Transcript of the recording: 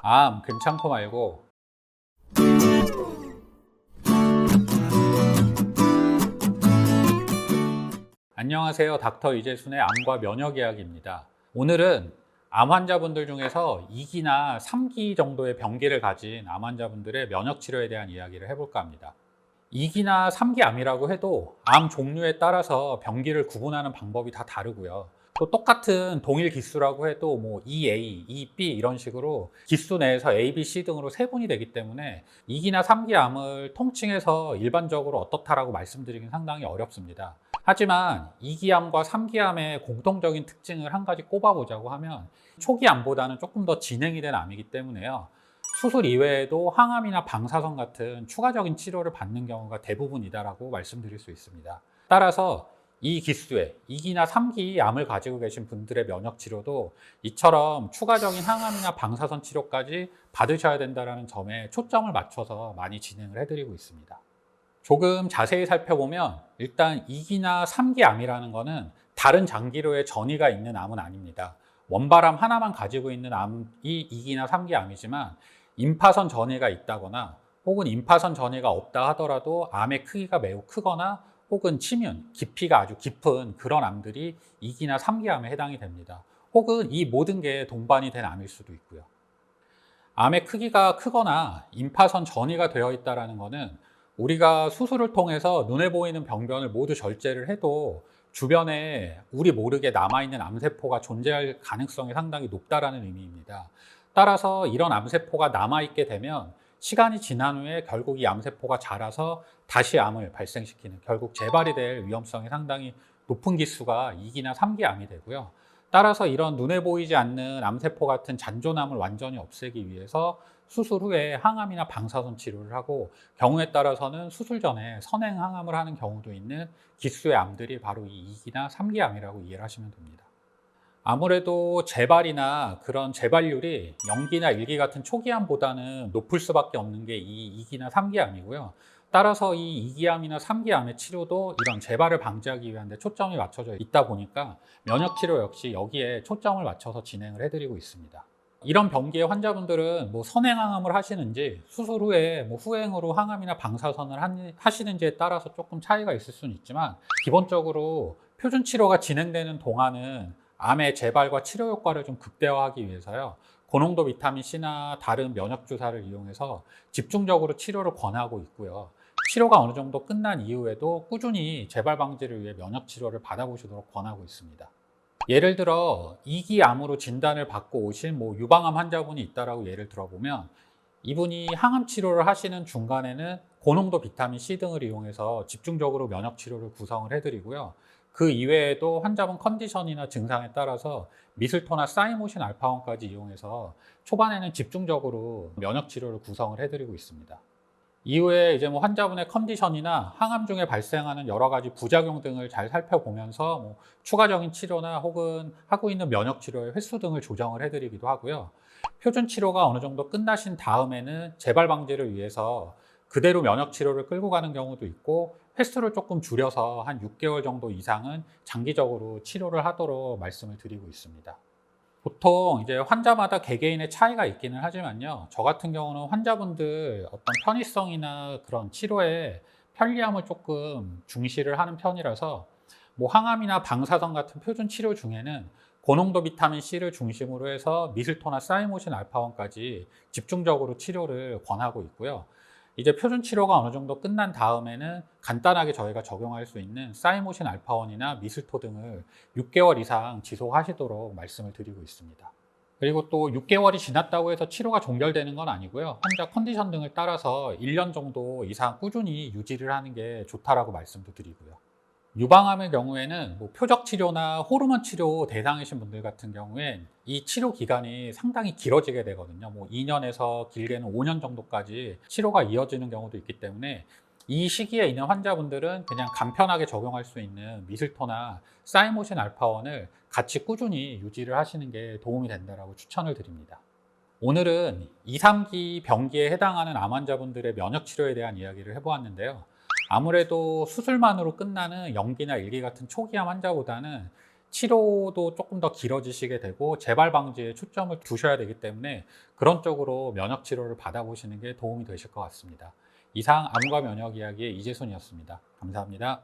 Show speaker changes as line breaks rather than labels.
암 괜찮고 말고. 안녕하세요. 닥터 이재순의 암과 면역 이야기입니다. 오늘은 암 환자분들 중에서 2기나 3기 정도의 병기를 가진 암 환자분들의 면역 치료에 대한 이야기를 해볼까 합니다. 2기나 3기 암이라고 해도 암 종류에 따라서 병기를 구분하는 방법이 다 다르고요. 또 똑같은 동일 기수라고 해도 뭐 EA, EB 이런 식으로 기수 내에서 A, B, C 등으로 세분이 되기 때문에 2기나 3기 암을 통칭해서 일반적으로 어떻다라고 말씀드리긴 상당히 어렵습니다. 하지만 2기암과 3기암의 공통적인 특징을 한 가지 꼽아보자고 하면 초기암보다는 조금 더 진행이 된 암이기 때문에요. 수술 이외에도 항암이나 방사선 같은 추가적인 치료를 받는 경우가 대부분이다라고 말씀드릴 수 있습니다. 따라서 이 기수에 2기나 3기 암을 가지고 계신 분들의 면역 치료도 이처럼 추가적인 항암이나 방사선 치료까지 받으셔야 된다는 점에 초점을 맞춰서 많이 진행을 해드리고 있습니다. 조금 자세히 살펴보면 일단 2기나 3기 암이라는 것은 다른 장기로의 전이가 있는 암은 아닙니다. 원발암 하나만 가지고 있는 암이 2기나 3기 암이지만 임파선 전이가 있다거나 혹은 임파선 전이가 없다 하더라도 암의 크기가 매우 크거나 혹은 치면 깊이가 아주 깊은 그런 암들이 2기나 3기 암에 해당이 됩니다. 혹은 이 모든 게 동반이 된 암일 수도 있고요. 암의 크기가 크거나 임파선 전이가 되어 있다는 것은 우리가 수술을 통해서 눈에 보이는 병변을 모두 절제를 해도 주변에 우리 모르게 남아있는 암세포가 존재할 가능성이 상당히 높다는 의미입니다. 따라서 이런 암세포가 남아있게 되면 시간이 지난 후에 결국 이 암세포가 자라서 다시 암을 발생시키는, 결국 재발이 될 위험성이 상당히 높은 기수가 2기나 3기 암이 되고요. 따라서 이런 눈에 보이지 않는 암세포 같은 잔존암을 완전히 없애기 위해서 수술 후에 항암이나 방사선 치료를 하고, 경우에 따라서는 수술 전에 선행 항암을 하는 경우도 있는 기수의 암들이 바로 이 2기나 3기 암이라고 이해를 하시면 됩니다. 아무래도 재발이나 그런 재발률이 0기나 1기 같은 초기암보다는 높을 수밖에 없는 게 이 2기나 3기 암이고요. 따라서 이 2기 암이나 3기 암의 치료도 이런 재발을 방지하기 위한 데 초점이 맞춰져 있다 보니까 면역 치료 역시 여기에 초점을 맞춰서 진행을 해드리고 있습니다. 이런 병기의 환자분들은 뭐 선행항암을 하시는지 수술 후에 뭐 후행으로 항암이나 방사선을 하시는지에 따라서 조금 차이가 있을 수는 있지만, 기본적으로 표준 치료가 진행되는 동안은 암의 재발과 치료 효과를 좀 극대화하기 위해서요, 고농도 비타민 C나 다른 면역 주사를 이용해서 집중적으로 치료를 권하고 있고요. 치료가 어느 정도 끝난 이후에도 꾸준히 재발 방지를 위해 면역 치료를 받아보시도록 권하고 있습니다. 예를 들어 2기 암으로 진단을 받고 오신 뭐 유방암 환자분이 있다라고 예를 들어보면, 이분이 항암 치료를 하시는 중간에는 고농도 비타민 C 등을 이용해서 집중적으로 면역 치료를 구성을 해드리고요. 그 이외에도 환자분 컨디션이나 증상에 따라서 미슬토나 사이모신 알파원까지 이용해서 초반에는 집중적으로 면역 치료를 구성을 해드리고 있습니다. 이후에 이제 뭐 환자분의 컨디션이나 항암 중에 발생하는 여러 가지 부작용 등을 잘 살펴보면서 뭐 추가적인 치료나 혹은 하고 있는 면역 치료의 횟수 등을 조정을 해드리기도 하고요. 표준 치료가 어느 정도 끝나신 다음에는 재발 방지를 위해서 그대로 면역 치료를 끌고 가는 경우도 있고, 횟수를 조금 줄여서 한 6개월 정도 이상은 장기적으로 치료를 하도록 말씀을 드리고 있습니다. 보통 이제 환자마다 개개인의 차이가 있기는 하지만요, 저 같은 경우는 환자분들 어떤 편의성이나 그런 치료의 편리함을 조금 중시를 하는 편이라서 뭐 항암이나 방사선 같은 표준 치료 중에는 고농도 비타민 C를 중심으로 해서 미슬토나 사이모신 알파원까지 집중적으로 치료를 권하고 있고요. 이제 표준 치료가 어느 정도 끝난 다음에는 간단하게 저희가 적용할 수 있는 사이모신 알파원이나 미슬토 등을 6개월 이상 지속하시도록 말씀을 드리고 있습니다. 그리고 또 6개월이 지났다고 해서 치료가 종결되는 건 아니고요. 환자 컨디션 등을 따라서 1년 정도 이상 꾸준히 유지를 하는 게 좋다라고 말씀도 드리고요. 유방암의 경우에는 뭐 표적 치료나 호르몬 치료 대상이신 분들 같은 경우엔 이 치료 기간이 상당히 길어지게 되거든요. 뭐 2년에서 길게는 5년 정도까지 치료가 이어지는 경우도 있기 때문에 이 시기에 있는 환자분들은 그냥 간편하게 적용할 수 있는 미슬토나 사이모신 알파원을 같이 꾸준히 유지를 하시는 게 도움이 된다고 추천을 드립니다. 오늘은 2, 3기 병기에 해당하는 암 환자분들의 면역 치료에 대한 이야기를 해보았는데요. 아무래도 수술만으로 끝나는 0기나 1기 같은 초기암 환자보다는 치료도 조금 더 길어지시게 되고 재발 방지에 초점을 두셔야 되기 때문에 그런 쪽으로 면역 치료를 받아보시는 게 도움이 되실 것 같습니다. 이상 암과 면역 이야기의 이재순이었습니다. 감사합니다.